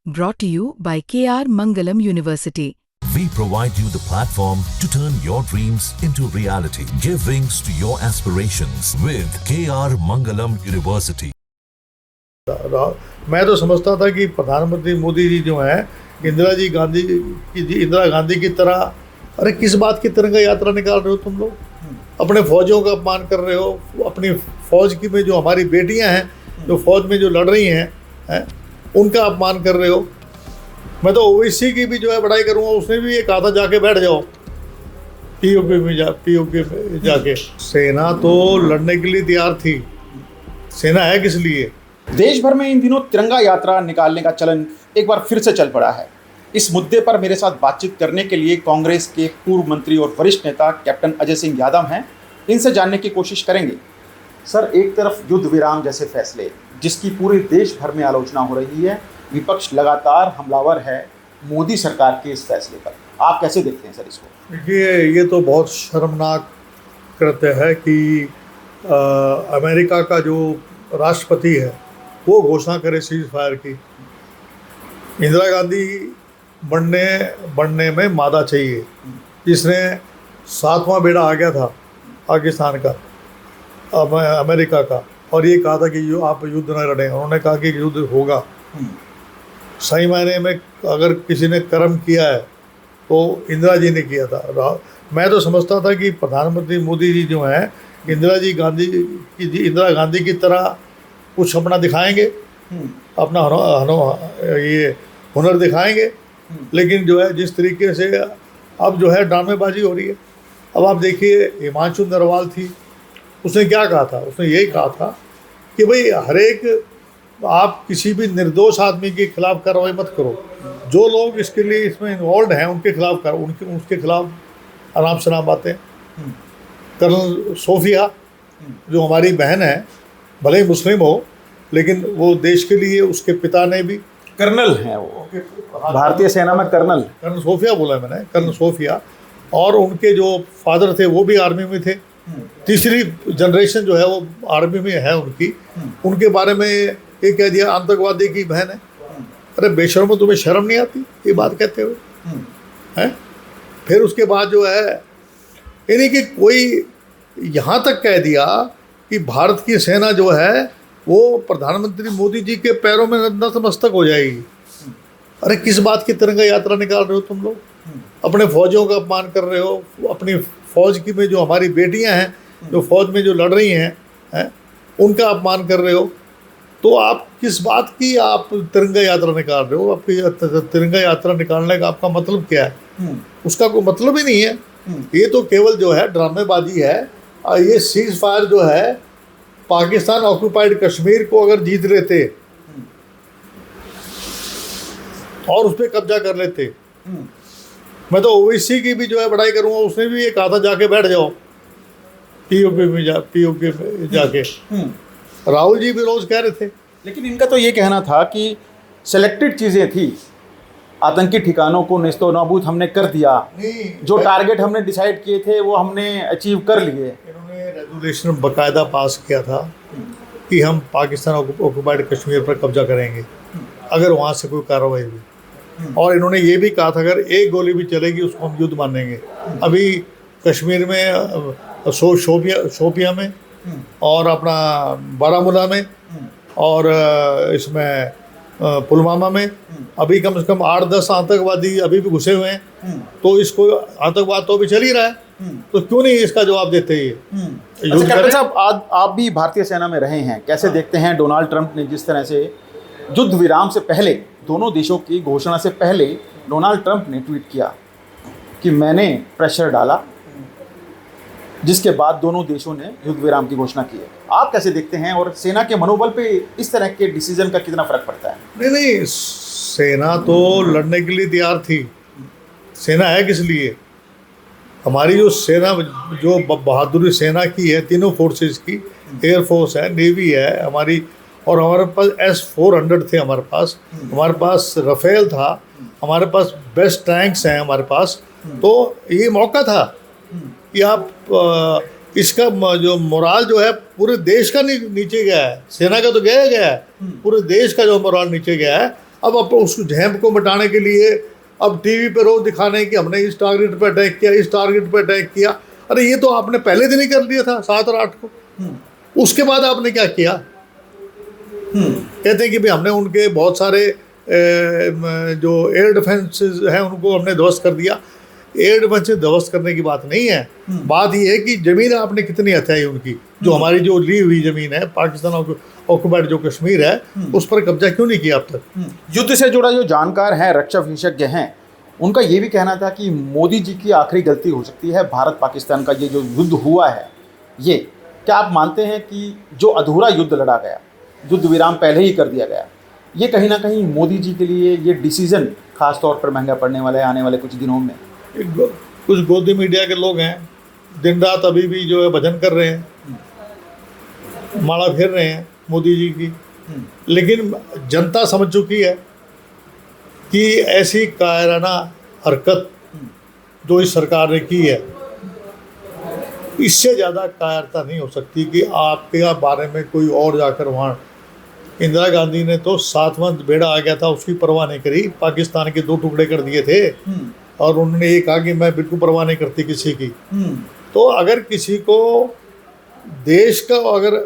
Brought to you by KR Mangalam University. We provide you the platform to turn your dreams into reality. Give wings to your aspirations with KR Mangalam University. मैं तो समझता था कि प्रधानमंत्री मोदी जी जो हैं इंदिरा गांधी की तरह, अरे किस बात की तिरंगा यात्रा निकाल रहे हो तुम लोग? अपने फौजियों का अपमान कर रहे हो। अपनी फौज की में जो हमारी बेटियां हैं, जो फौज में जो लड़ रही हैं, उनका अपमान कर रहे हो। मैं तो ओवैसी की भी जो है बड़ाई करूँगा, उसने भी ये कहा था जाके बैठ जाओ पीओके में जाके। सेना तो लड़ने के लिए तैयार थी, सेना है किस लिए? देश भर में इन दिनों तिरंगा यात्रा निकालने का चलन एक बार फिर से चल पड़ा है। इस मुद्दे पर मेरे साथ बातचीत करने के लिए कांग्रेस के पूर्व मंत्री और वरिष्ठ नेता कैप्टन अजय सिंह यादव हैं। इनसे जानने की कोशिश करेंगे। सर, एक तरफ युद्ध विराम जैसे फैसले जिसकी पूरे देश भर में आलोचना हो रही है, विपक्ष लगातार हमलावर है मोदी सरकार के इस फैसले पर, आप कैसे देखते हैं सर इसको? देखिए, ये तो बहुत शर्मनाक कृत्य है कि अमेरिका का जो राष्ट्रपति है वो घोषणा करे सीज फायर की। इंदिरा गांधी बनने में मादा चाहिए, जिसने 7वां बेड़ा आ गया था पाकिस्तान का, अमेरिका का, और ये कहा था कि आप युद्ध न लड़ें। उन्होंने कहा कि युद्ध होगा। सही मायने में अगर किसी ने कर्म किया है तो इंदिरा जी ने किया था। मैं तो समझता था कि प्रधानमंत्री मोदी जी जो हैं इंदिरा गांधी की तरह कुछ अपना दिखाएंगे, अपना ये हुनर दिखाएंगे। लेकिन जो है जिस तरीके से अब जो है ड्रामेबाजी हो रही है। अब आप देखिए, हिमांशु नरवाल थी, उसने क्या कहा था? उसने यही कहा था कि भाई हर एक आप किसी भी निर्दोष आदमी के खिलाफ कार्रवाई मत करो, जो लोग इसके लिए इसमें इन्वॉल्व हैं उनके खिलाफ करो, उसके खिलाफ आराम से नाम बातें। कर्नल सोफिया जो हमारी बहन है, भले ही मुस्लिम हो, लेकिन वो देश के लिए उसके पिता ने भी कर्नल हैं, वो भारतीय सेना में कर्नल सोफिया बोला मैंने, कर्नल सोफिया, और उनके जो फादर थे वो भी आर्मी में थे। तीसरी जनरेशन जो है वो आर्मी में है उनकी। उनके बारे में ये कह दिया आतंकवादी की बहन है। अरे बेशर्मो, तुम्हें शर्म नहीं आती ये बात कहते हुए? हैं? फिर उसके बाद जो है यानी कि कोई यहाँ तक कह दिया कि भारत की सेना जो है वो प्रधानमंत्री मोदी जी के पैरों में नतमस्तक हो जाएगी। अरे किस बात की तिरंगा यात्रा निकाल रहे हो तुम लोग? अपने फौजियों का अपमान कर रहे हो। अपनी फौज की में जो हमारी बेटियां हैं, जो फौज में जो लड़ रही हैं, उनका अपमान कर रहे हो। तो आप किस बात की आप तिरंगा यात्रा निकाल रहे हो? आपकी तिरंगा यात्रा निकालने का आपका मतलब क्या है? उसका कोई मतलब ही नहीं है। ये तो केवल जो है ड्रामेबाजी है। ये सीज फायर जो है, पाकिस्तान ऑक्यूपाइड कश्मीर को अगर जीत लेते और उस पर कब्जा कर लेते, मैं तो ओवैसी की भी जो है बड़ाई करूँगा, उसने भी ये कहा था जाके बैठ जाओ पीओके में जाके। राहुल जी भी रोज कह रहे थे। लेकिन इनका तो ये कहना था कि सेलेक्टेड चीज़ें थी, आतंकी ठिकानों को नेस्तो नाबूद हमने कर दिया, जो टारगेट हमने डिसाइड किए थे वो हमने अचीव कर लिए। इन्होंने रेजोल्यूशन बाकायदा पास किया था कि हम पाकिस्तान ऑक्यूपाइड कश्मीर पर कब्जा करेंगे अगर वहाँ से कोई कार्रवाई हुई। और इन्होंने ये भी कहा था अगर एक गोली भी चलेगी उसको हम युद्ध मानेंगे। अभी कश्मीर में शोपिया में और अपना बारामूला में और इसमें पुलवामा में अभी कम से कम 8-10 आतंकवादी अभी भी घुसे हुए हैं। तो इसको आतंकवाद तो अभी चल ही रहा है, तो क्यों नहीं इसका जवाब देते? ये कैप्टन साहब, आप भी भारतीय सेना में रहे हैं, कैसे देखते हैं डोनाल्ड ट्रंप ने जिस तरह से युद्ध विराम से पहले, दोनों देशों की घोषणा से पहले डोनाल्ड ट्रंप ने ट्वीट किया कि मैंने प्रेशर डाला, जिसके बाद दोनों देशों ने युद्ध विराम की घोषणा की है। आप कैसे देखते हैं और सेना के मनोबल पे इस तरह के डिसीजन का कितना फर्क पड़ता है? नहीं, सेना तो लड़ने के लिए तैयार थी। सेना है किस लिए? हमारी जो सेना, जो बहादुरी सेना की है, तीनों फोर्सेस की, एयरफोर्स है, नेवी है हमारी, और हमारे पास S-400 थे, हमारे पास राफेल था, हमारे पास बेस्ट टैंक्स हैं हमारे पास। तो ये मौका था कि आप इसका जो मोराल जो है पूरे देश का नीचे गया है। सेना का तो गया है, पूरे देश का जो मोराल नीचे गया है। अब उस झैम्प को मिटाने के लिए अब टीवी पे रोज दिखाने कि हमने इस टारगेट पे अटैक किया, इस टारगेट पे अटैक किया। अरे ये तो आपने पहले दिन ही कर लिया था 7 और 8 को। उसके बाद आपने क्या किया? कहते हैं कि भाई हमने उनके बहुत सारे जो एयर डिफेंसेस हैं उनको हमने ध्वस्त कर दिया। एयर डिफेंसेस ध्वस्त करने की बात नहीं है। बात ये है कि ज़मीन आपने कितनी हथियाई उनकी, जो हमारी जो ली हुई ज़मीन है, पाकिस्तान ऑक्युपाइड जो कश्मीर है, उस पर कब्जा क्यों नहीं किया अब तक? युद्ध से जुड़ा जो जानकार हैं, रक्षा विशेषज्ञ हैं, उनका ये भी कहना था कि मोदी जी की आखिरी गलती हो सकती है भारत पाकिस्तान का ये जो युद्ध हुआ है। ये क्या आप मानते हैं कि जो अधूरा युद्ध लड़ा गया, युद्ध विराम पहले ही कर दिया गया, ये कहीं ना कहीं मोदी जी के लिए ये डिसीजन खास तौर पर महंगा पड़ने वाला है आने वाले कुछ दिनों में? कुछ गोदी मीडिया के लोग हैं, दिन रात अभी भी जो है भजन कर रहे हैं, माला फेर रहे हैं मोदी जी की, लेकिन जनता समझ चुकी है कि ऐसी कायराना हरकत जो इस सरकार ने की है, इससे ज़्यादा कायरता नहीं हो सकती कि आपके बारे में कोई और जाकर वहाँ। इंदिरा गांधी ने तो 7वां बेड़ा आ गया था, उसकी परवाह नहीं करी, पाकिस्तान के 2 टुकड़े कर दिए थे और उन्होंने ये कहा कि मैं बिल्कुल परवाह नहीं करती किसी की। तो अगर किसी को देश का अगर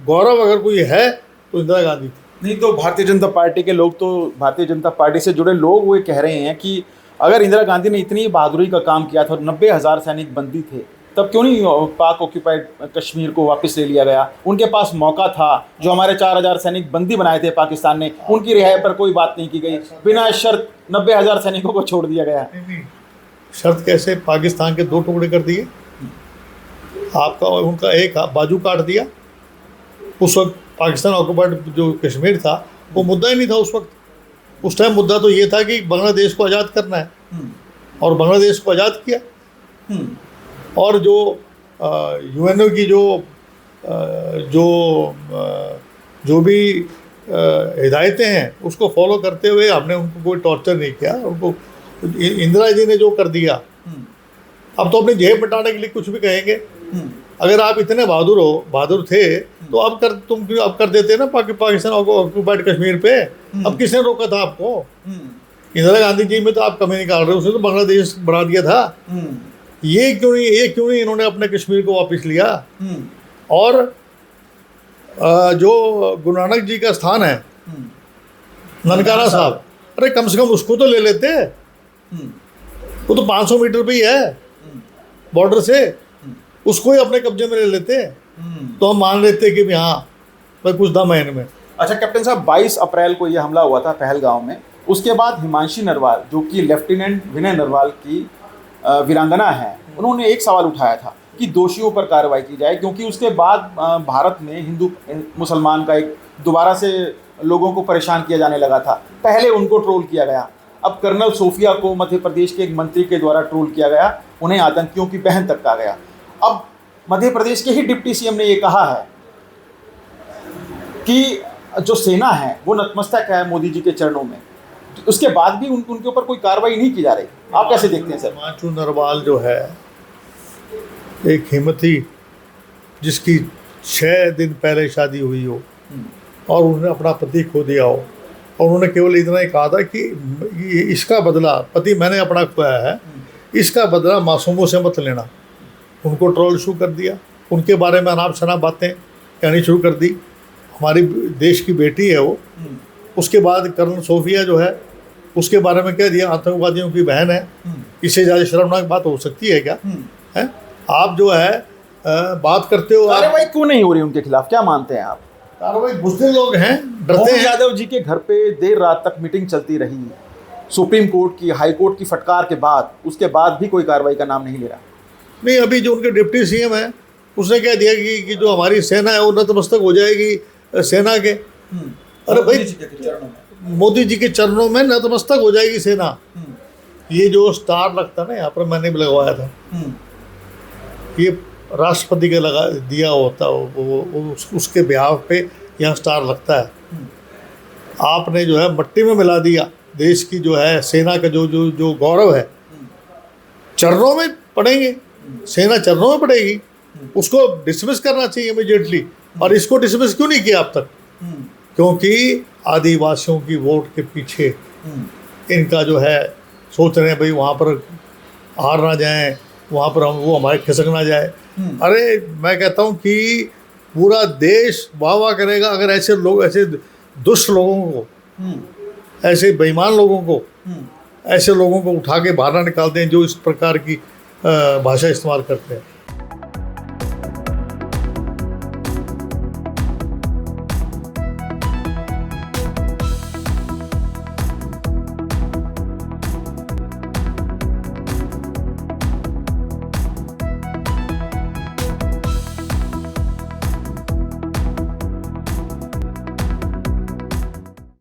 गौरव अगर कोई है तो इंदिरा गांधी थी। नहीं तो भारतीय जनता पार्टी के लोग, तो भारतीय जनता पार्टी से जुड़े लोग वो कह रहे हैं कि अगर इंदिरा गांधी ने इतनी बहादुरी का काम किया था, 90,000 सैनिक बंदी थे, तब क्यों नहीं पाक ऑक्यूपाइड कश्मीर को वापस ले लिया गया? उनके पास मौका था। जो हमारे 4,000 सैनिक बंदी बनाए थे पाकिस्तान ने, उनकी रिहाई पर कोई बात नहीं की गई, बिना शर्त 90,000 सैनिकों को छोड़ दिया गया। नहीं, शर्त कैसे? पाकिस्तान के 2 टुकड़े कर दिए, आपका उनका एक बाजू काट दिया। उस वक्त पाकिस्तान ऑक्यूपाइड जो कश्मीर था वो मुद्दा ही नहीं था उस वक्त। उस टाइम मुद्दा तो ये था कि बांग्लादेश को आज़ाद करना है, और बांग्लादेश को आज़ाद किया। और जो यूएनओ की जो भी हिदायतें हैं उसको फॉलो करते हुए हमने उनको कोई टॉर्चर नहीं किया। उनको इंदिरा जी ने जो कर दिया, अब तो अपनी जेब मिटाने के लिए कुछ भी कहेंगे। अगर आप इतने बहादुर थे तो अब कर देते ना पाकिस्तान ऑक्यूपाइड कश्मीर पे। अब किसने रोका था आपको? इंदिरा गांधी जी में तो आप कमी निकाल रहे हो, उसने तो बांग्लादेश बढ़ा दिया था। ये क्यों नहीं इन्होंने अपने कश्मीर को वापस लिया? और जो गुरु नानक जी का स्थान है ननकाना साहब, अरे कम से कम उसको तो ले लेते। वो तो 500 मीटर पे ही है बॉर्डर से, उसको ही अपने कब्जे में ले लेते, तो हम मान लेते कि हाँ भाई कुछ दम है इनमें। अच्छा कैप्टन साहब, 22 अप्रैल को ये हमला हुआ था पहलगांव में। उसके बाद हिमांशी नरवाल, जो कि लेफ्टिनेंट विनय नरवाल की वीरांगना है, उन्होंने एक सवाल उठाया था कि दोषियों पर कार्रवाई की जाए, क्योंकि उसके बाद भारत में हिंदू मुसलमान का एक दोबारा से लोगों को परेशान किया जाने लगा था। पहले उनको ट्रोल किया गया, अब कर्नल सोफिया को मध्य प्रदेश के एक मंत्री के द्वारा ट्रोल किया गया, उन्हें आतंकियों की बहन तक कहा गया। अब मध्य प्रदेश के ही डिप्टी सीएम ने ये कहा है कि जो सेना है वो नतमस्तक है मोदी जी के चरणों में, उसके बाद भी उनके ऊपर कोई कार्रवाई नहीं की जा रही। आप कैसे देखते हैं सर? हिमांशु नरवाल जो है एक हिम्मती, जिसकी 6 दिन पहले शादी हुई हो और उन्होंने अपना पति खो दिया हो, और उन्होंने केवल इतना ही कहा था कि इसका बदला, पति मैंने अपना खोया है, इसका बदला मासूमों से मत लेना। उनको ट्रोल शुरू कर दिया, उनके बारे में अनाप शनाप बातें कहनी शुरू कर दी। हमारी देश की बेटी है वो। उसके बाद कर्नल सोफिया जो है उसके बारे में कह दिया आतंकवादियों की बहन है। इससे ज़्यादा शर्मनाक बात हो सकती है क्या? है आप जो है बात करते हो। कार्रवाई क्यों नहीं हो रही उनके खिलाफ, क्या मानते हैं आप? कार्रवाई बुजदिल लोग हैं, डरते हैं। यादव जी के घर पे देर रात तक मीटिंग चलती रही, सुप्रीम कोर्ट की, हाई कोर्ट की फटकार के बाद, उसके बाद भी कोई कार्रवाई का नाम नहीं ले रहा। नहीं, अभी जो उनके डिप्टी सीएम है उसने कह दिया कि जो हमारी सेना है वो नतमस्तक हो जाएगी सेना के। अरे भाई मोदी जी के चरणों में नतमस्तक हो जाएगी सेना। ये जो स्टार लगता ना यहाँ पर, मैंने भी लगवाया था, ये राष्ट्रपति के लगा दिया होता वो उसके बिहाव पे यहाँ स्टार लगता है। आपने जो है मट्टी में मिला दिया देश की जो है सेना का जो गौरव है, चरणों में पड़ेंगे, सेना चरणों में पड़ेगी। उसको डिसमिस करना चाहिए इमीडिएटली। और इसको डिसमिस क्यों नहीं किया अब तक? क्योंकि आदिवासियों की वोट के पीछे इनका जो है सोच रहे हैं भाई वहाँ पर हार ना जाएं, वहाँ पर हम वो हमारे खिसक ना जाए। अरे मैं कहता हूँ कि पूरा देश वाह वाह करेगा अगर ऐसे लोग, ऐसे दुष्ट लोगों को, ऐसे बेईमान लोगों को, ऐसे लोगों को उठा के बाहर ना निकालते हैं जो इस प्रकार की भाषा इस्तेमाल करते हैं।